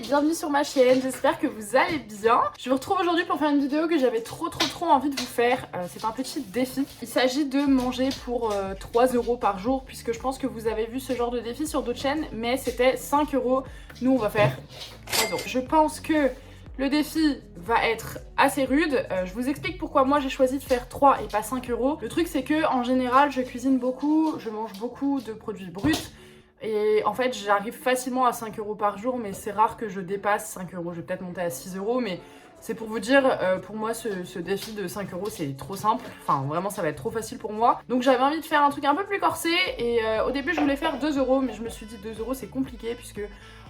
bienvenue sur ma chaîne, j'espère que vous allez bien. Je vous retrouve aujourd'hui pour faire une vidéo que j'avais trop envie de vous faire. C'est un petit défi. Il s'agit de manger pour 3 € par jour, puisque je pense que vous avez vu ce genre de défi sur d'autres chaînes, mais c'était 5 €. Nous on va faire 3 €. Je pense que le défi va être assez rude. Je vous explique pourquoi moi j'ai choisi de faire 3 et pas 5 €. Le truc c'est que en général je cuisine beaucoup, je mange beaucoup de produits bruts. Et en fait, j'arrive facilement à 5 € par jour, mais c'est rare que je dépasse 5 €. Je vais peut-être monter à 6 €, mais c'est pour vous dire, pour moi, ce défi de 5 €, c'est trop simple. Enfin, vraiment, ça va être trop facile pour moi. Donc j'avais envie de faire un truc un peu plus corsé, et au début, je voulais faire 2 €, mais je me suis dit 2 € c'est compliqué, puisque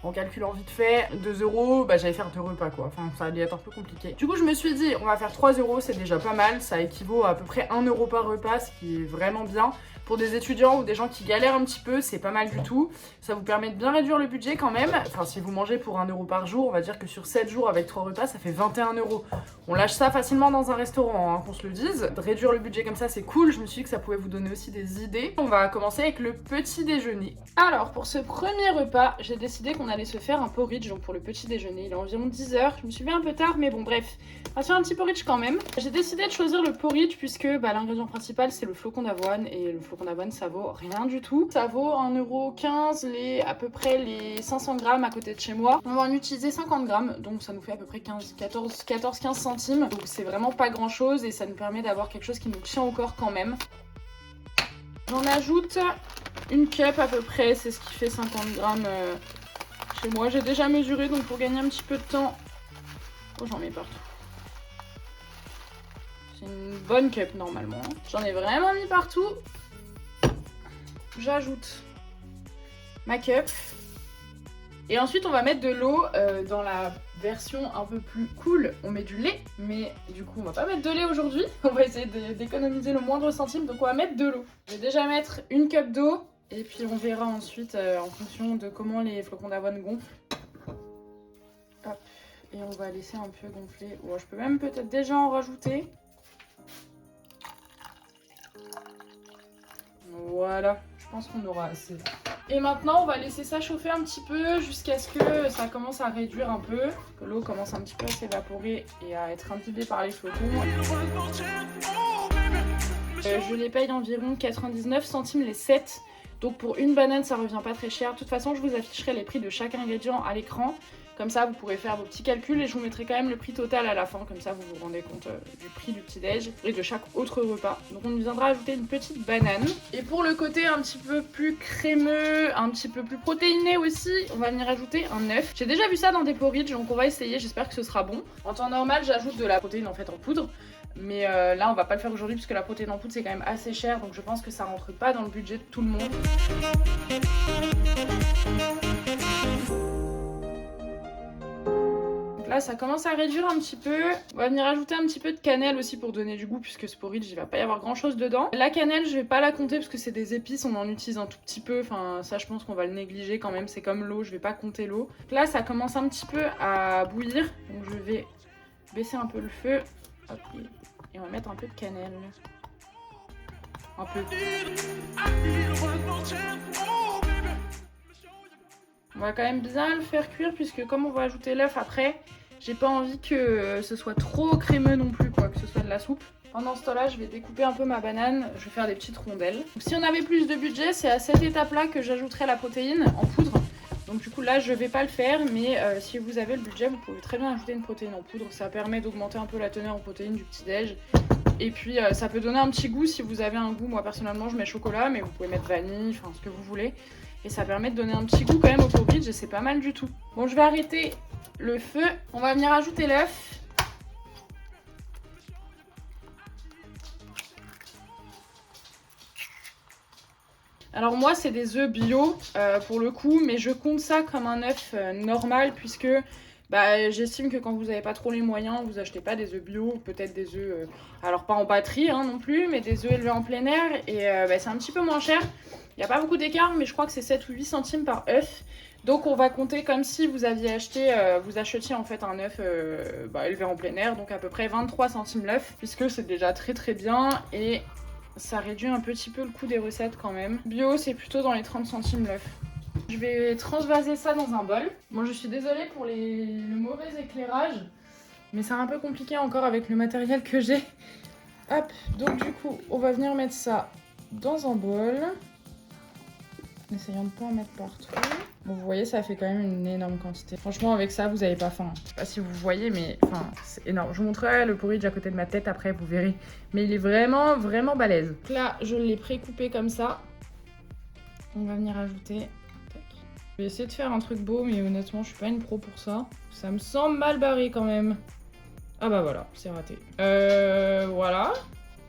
en calculant vite fait, 2 €, bah j'allais faire 2 repas quoi, enfin ça allait être un peu compliqué. Du coup je me suis dit, on va faire 3 €, c'est déjà pas mal, ça équivaut à peu près 1 € par repas, ce qui est vraiment bien. Pour des étudiants ou des gens qui galèrent un petit peu, c'est pas mal du tout. Ça vous permet de bien réduire le budget quand même. Enfin, si vous mangez pour 1 € par jour, on va dire que sur 7 jours avec 3 repas, ça fait 21 €. On lâche ça facilement dans un restaurant, hein, qu'on se le dise. De réduire le budget comme ça, c'est cool. Je me suis dit que ça pouvait vous donner aussi des idées. On va commencer avec le petit déjeuner. Alors, pour ce premier repas, j'ai décidé qu'on allait se faire un porridge, donc pour le petit déjeuner. Il est environ 10 h. Je me suis mis un peu tard, mais bon, bref. On va se faire un petit porridge quand même. J'ai décidé de choisir le porridge puisque l'ingrédient principal, c'est le flocon d'avoine. Et le flocon d'avoine, ça vaut rien du tout. Ça vaut 1,15 € à peu près les 500 grammes à côté de chez moi. On va en utiliser 50 grammes, donc ça nous fait à peu près 14-15 centimes. Donc c'est vraiment pas grand chose et ça nous permet d'avoir quelque chose qui nous tient au corps quand même. J'en ajoute une cup à peu près, c'est ce qui fait 50 grammes chez moi. J'ai déjà mesuré, donc pour gagner un petit peu de temps... Oh, j'en mets partout. C'est une bonne cup normalement. J'en ai vraiment mis partout. J'ajoute ma cup. Et ensuite on va mettre de l'eau. Dans la version un peu plus cool, on met du lait. Mais du coup on va pas mettre de lait aujourd'hui. On va essayer d'économiser le moindre centime. Donc on va mettre de l'eau. Je vais déjà mettre une cup d'eau. Et puis on verra ensuite en fonction de comment les flocons d'avoine gonflent. Hop. Et on va laisser un peu gonfler. Bon, je peux même peut-être déjà en rajouter. Voilà, je pense qu'on aura assez. Et maintenant, on va laisser ça chauffer un petit peu jusqu'à ce que ça commence à réduire un peu, que l'eau commence un petit peu à s'évaporer et à être imbibée par les flocons. Je les paye environ 99 centimes les 7. Donc pour une banane, ça revient pas très cher. De toute façon, je vous afficherai les prix de chaque ingrédient à l'écran. Comme ça, vous pourrez faire vos petits calculs et je vous mettrai quand même le prix total à la fin. Comme ça, vous vous rendez compte du prix du petit-déj et de chaque autre repas. Donc on viendra ajouter une petite banane. Et pour le côté un petit peu plus crémeux, un petit peu plus protéiné aussi, on va venir ajouter un œuf. J'ai déjà vu ça dans des porridge, donc on va essayer. J'espère que ce sera bon. En temps normal, j'ajoute de la protéine en fait en poudre. Mais là, on va pas le faire aujourd'hui puisque la protéine en poudre, c'est quand même assez cher. Donc je pense que ça rentre pas dans le budget de tout le monde. Là, ça commence à réduire un petit peu. On va venir ajouter un petit peu de cannelle aussi pour donner du goût, puisque ce porridge, il va pas y avoir grand chose dedans. La cannelle, je vais pas la compter parce que c'est des épices, on en utilise un tout petit peu. Enfin, ça, je pense qu'on va le négliger quand même. C'est comme l'eau, je vais pas compter l'eau. Là, ça commence un petit peu à bouillir. Donc, je vais baisser un peu le feu. Hop, et on va mettre un peu de cannelle. Un peu. On va quand même bien le faire cuire, puisque comme on va ajouter l'œuf après, j'ai pas envie que ce soit trop crémeux non plus, quoi, que ce soit de la soupe. Pendant ce temps-là, je vais découper un peu ma banane, je vais faire des petites rondelles. Donc, si on avait plus de budget, c'est à cette étape-là que j'ajouterai la protéine en poudre. Donc du coup là, je vais pas le faire, mais si vous avez le budget, vous pouvez très bien ajouter une protéine en poudre. Ça permet d'augmenter un peu la teneur en protéines du petit-déj. Et puis ça peut donner un petit goût si vous avez un goût. Moi personnellement, je mets chocolat, mais vous pouvez mettre vanille, enfin ce que vous voulez. Et ça permet de donner un petit goût quand même au porridge et c'est pas mal du tout. Bon, je vais arrêter le feu. On va venir ajouter l'œuf. Alors moi, c'est des œufs bio pour le coup, mais je compte ça comme un œuf normal puisque j'estime que quand vous n'avez pas trop les moyens, vous achetez pas des œufs bio, peut-être des œufs, alors pas en batterie hein, non plus, mais des œufs élevés en plein air et c'est un petit peu moins cher. Il n'y a pas beaucoup d'écart, mais je crois que c'est 7 ou 8 centimes par œuf. Donc on va compter comme si vous aviez acheté, vous achetiez en fait un œuf élevé en plein air, donc à peu près 23 centimes l'œuf, puisque c'est déjà très bien et ça réduit un petit peu le coût des recettes quand même. Bio, c'est plutôt dans les 30 centimes l'œuf. Je vais transvaser ça dans un bol. Bon, je suis désolée pour le mauvais éclairage, mais c'est un peu compliqué encore avec le matériel que j'ai. Hop, donc du coup, on va venir mettre ça dans un bol. En essayant de ne pas en mettre partout. Bon, vous voyez, ça fait quand même une énorme quantité. Franchement, avec ça, vous n'avez pas faim. Je sais pas si vous voyez, mais enfin, c'est énorme. Je vous montrerai le porridge à côté de ma tête après, vous verrez. Mais il est vraiment, vraiment balèze. Donc là, je l'ai pré-coupé comme ça. On va venir ajouter. Tac. Je vais essayer de faire un truc beau, mais honnêtement, je suis pas une pro pour ça. Ça me semble mal barré quand même. Ah bah voilà, c'est raté. Voilà.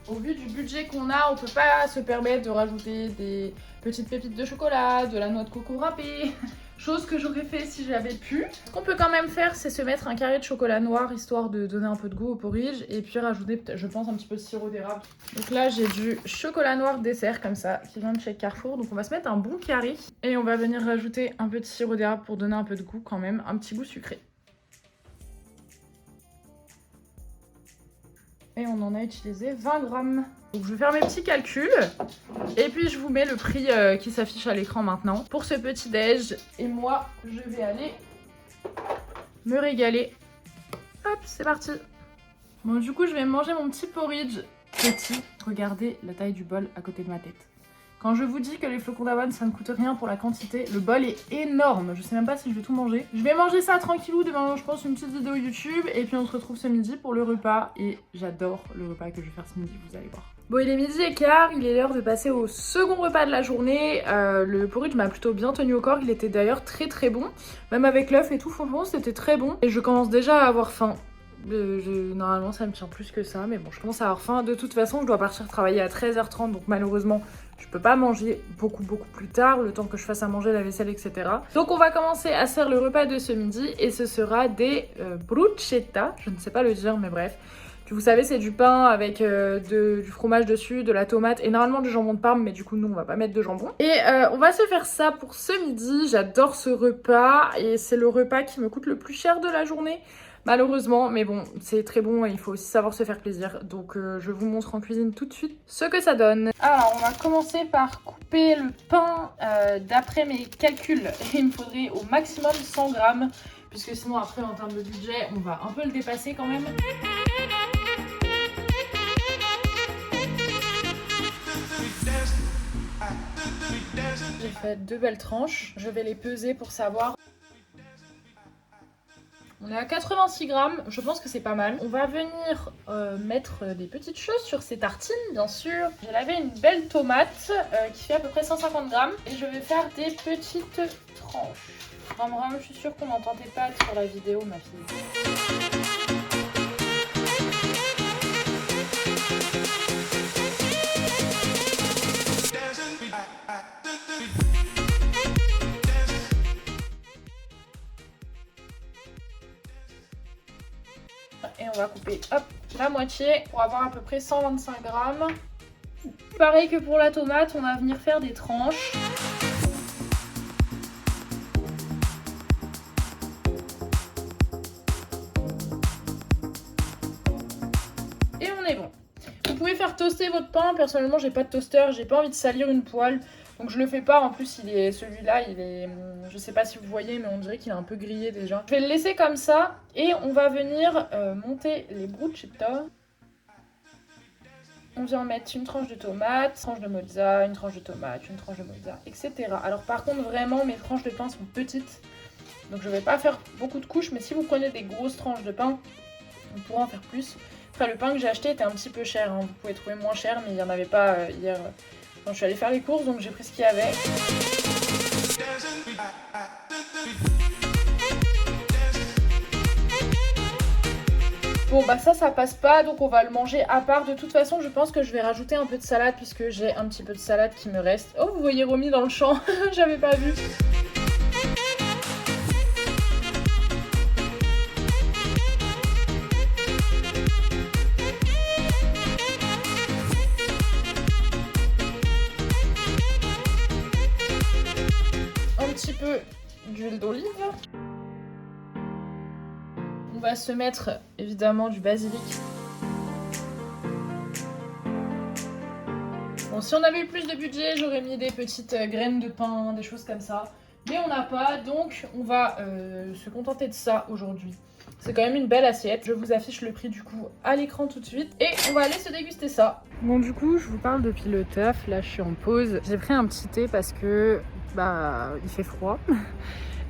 Au vu du budget qu'on a, on peut pas se permettre de rajouter des petites pépites de chocolat, de la noix de coco râpée, chose que j'aurais fait si j'avais pu. Ce qu'on peut quand même faire, c'est se mettre un carré de chocolat noir, histoire de donner un peu de goût au porridge, et puis rajouter, je pense, un petit peu de sirop d'érable. Donc là, j'ai du chocolat noir dessert, comme ça, qui vient de chez Carrefour. Donc on va se mettre un bon carré, et on va venir rajouter un peu de sirop d'érable pour donner un peu de goût quand même, un petit goût sucré. Et on en a utilisé 20 grammes. Donc je vais faire mes petits calculs. Et puis je vous mets le prix qui s'affiche à l'écran maintenant pour ce petit déj. Et moi, je vais aller me régaler. Hop, c'est parti. Bon, du coup, je vais manger mon petit porridge petit. Regardez la taille du bol à côté de ma tête. Quand je vous dis que les flocons d'avoine, ça ne coûte rien pour la quantité, le bol est énorme. Je sais même pas si je vais tout manger. Je vais manger ça tranquillou, demain je pense une petite vidéo YouTube. Et puis on se retrouve ce midi pour le repas. Et j'adore le repas que je vais faire ce midi, vous allez voir. Bon, il est 12h15, il est l'heure de passer au second repas de la journée. Le porridge m'a plutôt bien tenu au corps, il était d'ailleurs très très bon. Même avec l'œuf et tout, franchement, c'était très bon. Et je commence déjà à avoir faim. Normalement ça me tient plus que ça, mais bon, je commence à avoir faim. De toute façon, je dois partir travailler à 13h30, donc malheureusement je peux pas manger beaucoup plus tard, le temps que je fasse à manger, la vaisselle, etc. Donc on va commencer à faire le repas de ce midi, et ce sera des bruschetta, je ne sais pas le dire, mais bref. Vous savez, c'est du pain avec du fromage dessus, de la tomate et normalement du jambon de Parme, mais du coup nous on va pas mettre de jambon. Et on va se faire ça pour ce midi. J'adore ce repas et c'est le repas qui me coûte le plus cher de la journée, malheureusement, mais bon, c'est très bon et il faut aussi savoir se faire plaisir. Donc je vous montre en cuisine tout de suite ce que ça donne. Alors on va commencer par couper le pain. D'après mes calculs, il me faudrait au maximum 100 grammes, puisque sinon après en termes de budget, on va un peu le dépasser quand même. J'ai fait 2 belles tranches, je vais les peser pour savoir. On est à 86 grammes, je pense que c'est pas mal. On va venir mettre des petites choses sur ces tartines, bien sûr. J'ai lavé une belle tomate qui fait à peu près 150 grammes. Et je vais faire des petites tranches. Ram, je suis sûre qu'on n'entendait pas sur la vidéo, ma fille. Et on va couper hop, la moitié pour avoir à peu près 125 grammes. Pareil que pour la tomate, on va venir faire des tranches. Et on est bon. Vous pouvez faire toaster votre pain. Personnellement, j'ai pas de toaster, j'ai pas envie de salir une poêle. Donc je le fais pas, en plus celui-là, il est, je sais pas si vous voyez, mais on dirait qu'il est un peu grillé déjà. Je vais le laisser comme ça et on va venir monter les bruschetta. On vient mettre une tranche de tomate, une tranche de mozza, une tranche de tomate, une tranche de mozza, etc. Alors par contre, vraiment, mes tranches de pain sont petites, donc je vais pas faire beaucoup de couches, mais si vous prenez des grosses tranches de pain, on pourra en faire plus. Après, le pain que j'ai acheté était un petit peu cher, hein. Vous pouvez trouver moins cher, mais il n'y en avait pas hier. Quand je suis allée faire les courses, donc j'ai pris ce qu'il y avait. Bon bah ça passe pas, donc on va le manger à part. De toute façon, je pense que je vais rajouter un peu de salade puisque j'ai un petit peu de salade qui me reste. Oh, vous voyez Romy dans le champ, j'avais pas vu. Un petit peu d'huile d'olive. On va se mettre évidemment du basilic. Bon, si on avait eu plus de budget, j'aurais mis des petites graines de pain, des choses comme ça. Mais on n'a pas, donc on va se contenter de ça aujourd'hui. C'est quand même une belle assiette. Je vous affiche le prix du coup à l'écran tout de suite. Et on va aller se déguster ça. Bon du coup je vous parle depuis le taf. Là je suis en pause. J'ai pris un petit thé parce que il fait froid.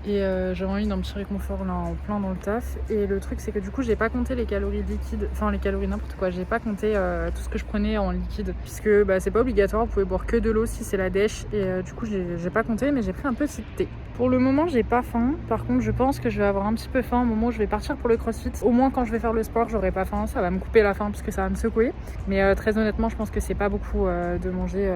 Et j'ai envie d'un petit réconfort là en plein dans le taf. Et le truc c'est que du coup j'ai pas compté les calories liquides. Enfin les calories n'importe quoi. J'ai pas compté tout ce que je prenais en liquide. Puisque c'est pas obligatoire. Vous pouvez boire que de l'eau si c'est la dèche. Et du coup j'ai pas compté mais j'ai pris un petit thé. Pour le moment j'ai pas faim. Par contre je pense que je vais avoir un petit peu faim au moment où je vais partir pour le crossfit. Au moins quand je vais faire le sport j'aurai pas faim. Ça va me couper la faim puisque ça va me secouer. Mais très honnêtement je pense que c'est pas beaucoup de manger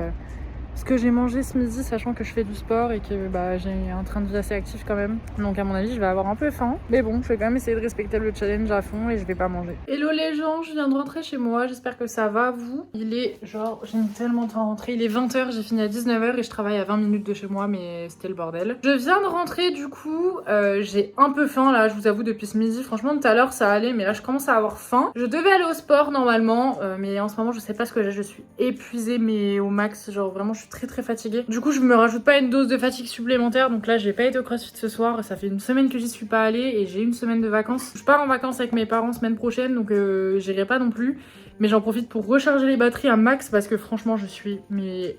ce que j'ai mangé ce midi, sachant que je fais du sport et que j'ai un train de vie assez actif quand même. Donc à mon avis je vais avoir un peu faim. Mais bon, je vais quand même essayer de respecter le challenge à fond et je vais pas manger. Hello les gens, je viens de rentrer chez moi, j'espère que ça va vous. Il est genre, j'ai mis tellement de temps à rentrer, il est 20h, j'ai fini à 19h et je travaille à 20 minutes de chez moi mais c'était le bordel. Je viens de rentrer du coup, j'ai un peu faim là, je vous avoue depuis ce midi. Franchement tout à l'heure ça allait mais là je commence à avoir faim. Je devais aller au sport normalement mais en ce moment je sais pas ce que j'ai, je suis épuisée mais au max, genre vraiment je suis très fatiguée. Du coup je me rajoute pas une dose de fatigue supplémentaire donc là j'ai pas été au crossfit ce soir, ça fait une semaine que j'y suis pas allée et j'ai une semaine de vacances. Je pars en vacances avec mes parents semaine prochaine donc j'irai pas non plus mais j'en profite pour recharger les batteries à max parce que franchement je suis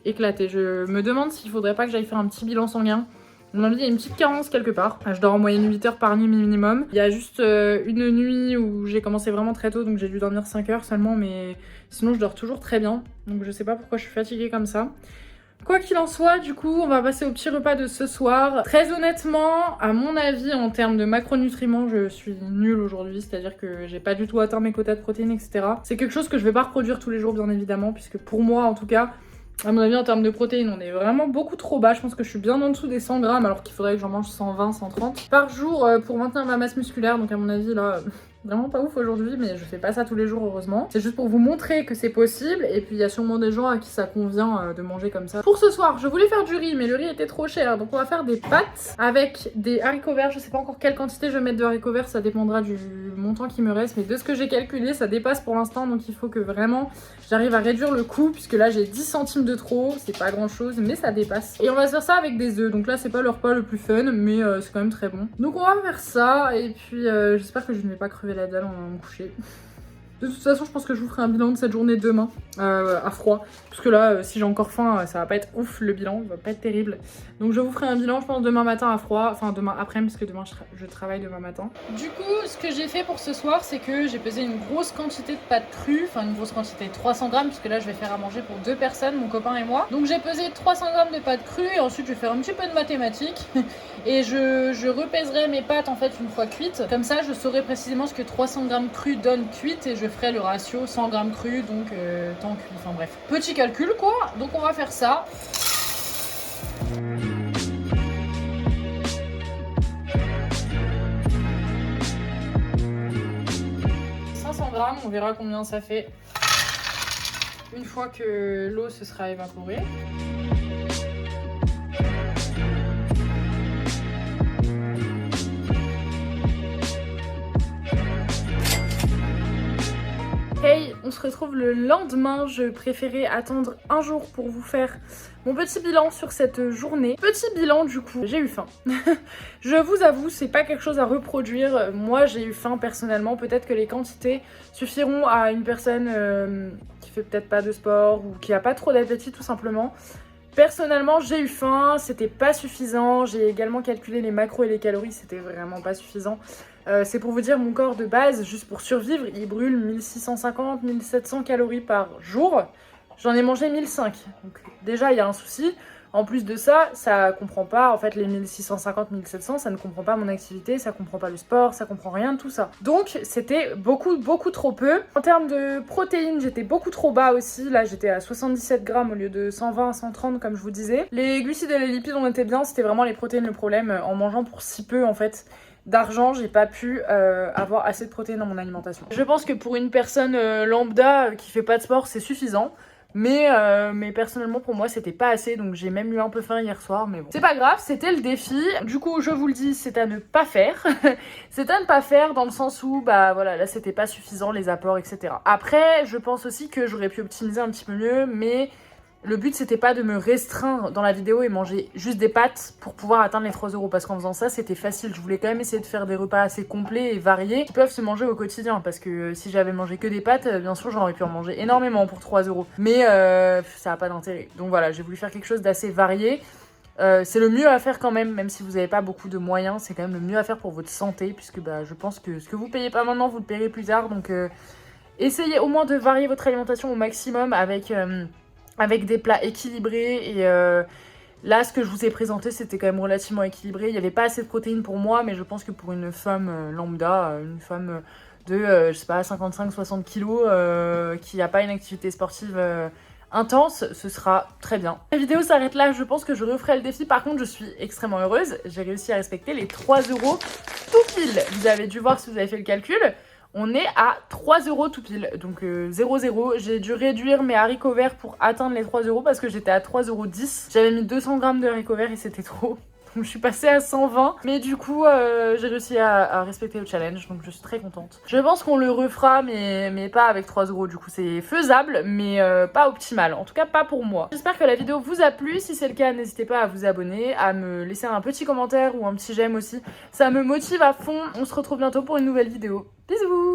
éclatée. Je me demande s'il faudrait pas que j'aille faire un petit bilan sanguin. On m'a dit il y a une petite carence quelque part. Je dors en moyenne 8 heures par nuit minimum. Il y a juste une nuit où j'ai commencé vraiment très tôt donc j'ai dû dormir 5 heures seulement mais sinon je dors toujours très bien. Donc je sais pas pourquoi je suis fatiguée comme ça. Quoi qu'il en soit, du coup, on va passer au petit repas de ce soir. Très honnêtement, à mon avis, en termes de macronutriments, je suis nulle aujourd'hui. C'est-à-dire que j'ai pas du tout atteint mes quotas de protéines, etc. C'est quelque chose que je vais pas reproduire tous les jours, bien évidemment, puisque pour moi, en tout cas, à mon avis, en termes de protéines, on est vraiment beaucoup trop bas. Je pense que je suis bien en dessous des 100 grammes, alors qu'il faudrait que j'en mange 120, 130 par jour pour maintenir ma masse musculaire. Donc à mon avis, là... Vraiment pas ouf aujourd'hui, mais je fais pas ça tous les jours heureusement. C'est juste pour vous montrer que c'est possible et puis il y a sûrement des gens à qui ça convient de manger comme ça. Pour ce soir, je voulais faire du riz mais le riz était trop cher donc on va faire des pâtes avec des haricots verts. Je sais pas encore quelle quantité je vais mettre de haricots verts, ça dépendra du montant qui me reste mais de ce que j'ai calculé ça dépasse pour l'instant donc il faut que vraiment j'arrive à réduire le coût puisque là j'ai 10 centimes de trop, c'est pas grand chose mais ça dépasse. Et on va se faire ça avec des œufs donc là c'est pas le repas le plus fun mais c'est quand même très bon. Donc on va faire ça et puis j'espère que je ne vais pas crever la dalle en allant me coucher. De toute façon, je pense que je vous ferai un bilan de cette journée demain, à froid. Parce que là, si j'ai encore faim, ça va pas être ouf le bilan, il va pas être terrible. Donc je vous ferai un bilan, je pense, demain matin à froid. Enfin, demain après-midi, parce que demain, je travaille demain matin. Du coup, ce que j'ai fait pour ce soir, c'est que j'ai pesé une grosse quantité de pâtes crues. Enfin, une grosse quantité, 300 grammes, puisque là, je vais faire à manger pour 2 personnes, mon copain et moi. Donc j'ai pesé 300 grammes de pâtes crues, et ensuite, je vais faire un petit peu de mathématiques. Et je repèserai mes pâtes, en fait, une fois cuites. Comme ça, je saurai précisément ce que 300 grammes crues donne cuites, et je ferai le ratio 100 grammes cru donc temps cuit, enfin bref. Petit calcul quoi, donc on va faire ça. 500 grammes, on verra combien ça fait une fois que l'eau se sera évaporée. Hey, on se retrouve le lendemain. Je préférais attendre un jour pour vous faire mon petit bilan sur cette journée. Petit bilan du coup, j'ai eu faim. Je vous avoue, c'est pas quelque chose à reproduire. Moi, j'ai eu faim personnellement. Peut-être que les quantités suffiront à une personne qui fait peut-être pas de sport ou qui a pas trop d'appétit tout simplement. Personnellement, j'ai eu faim, c'était pas suffisant. J'ai également calculé les macros et les calories, c'était vraiment pas suffisant. C'est pour vous dire, mon corps de base, juste pour survivre, il brûle 1650-1700 calories par jour. J'en ai mangé 1005. Donc déjà, il y a un souci. En plus de ça, ça comprend pas, en fait, les 1650-1700, ça ne comprend pas mon activité, ça comprend pas le sport, ça comprend rien de tout ça. Donc, c'était beaucoup trop peu. En termes de protéines, j'étais beaucoup trop bas aussi. Là, j'étais à 77 grammes au lieu de 120, 130, comme je vous disais. Les glucides et les lipides, on était bien, c'était vraiment les protéines le problème. En mangeant pour si peu, en fait, d'argent, j'ai pas pu avoir assez de protéines dans mon alimentation. Je pense que pour une personne lambda qui fait pas de sport, c'est suffisant. Mais personnellement pour moi c'était pas assez, donc j'ai même eu un peu faim hier soir, mais bon. C'est pas grave, c'était le défi. Du coup je vous le dis, c'est à ne pas faire. C'est à ne pas faire dans le sens où bah voilà, là c'était pas suffisant les apports, etc. Après je pense aussi que j'aurais pu optimiser un petit peu mieux, mais le but c'était pas de me restreindre dans la vidéo et manger juste des pâtes pour pouvoir atteindre les 3 euros, parce qu'en faisant ça c'était facile. Je voulais quand même essayer de faire des repas assez complets et variés qui peuvent se manger au quotidien, parce que si j'avais mangé que des pâtes, bien sûr j'aurais pu en manger énormément pour 3 euros, mais ça a pas d'intérêt. Donc voilà, j'ai voulu faire quelque chose d'assez varié. C'est le mieux à faire quand même si vous n'avez pas beaucoup de moyens, c'est quand même le mieux à faire pour votre santé, puisque je pense que ce que vous payez pas maintenant, vous le payerez plus tard, donc essayez au moins de varier votre alimentation au maximum avec des plats équilibrés, et là ce que je vous ai présenté c'était quand même relativement équilibré. Il n'y avait pas assez de protéines pour moi, mais je pense que pour une femme lambda, une femme de je sais pas 55-60 kilos qui n'a pas une activité sportive intense, ce sera très bien. La vidéo s'arrête là, je pense que je referai le défi. Par contre je suis extrêmement heureuse, j'ai réussi à respecter les 3 euros tout pile. Vous avez dû voir si vous avez fait le calcul. On est à 3 euros tout pile, donc 0,0. J'ai dû réduire mes haricots verts pour atteindre les 3 euros parce que j'étais à 3,10 euros. J'avais mis 200 grammes de haricots verts et c'était trop. Donc je suis passée à 120, mais du coup j'ai réussi à respecter le challenge, donc je suis très contente. Je pense qu'on le refera, mais pas avec 3 euros, du coup c'est faisable, mais pas optimal, en tout cas pas pour moi. J'espère que la vidéo vous a plu, si c'est le cas n'hésitez pas à vous abonner, à me laisser un petit commentaire ou un petit j'aime aussi, ça me motive à fond. On se retrouve bientôt pour une nouvelle vidéo. Bisous.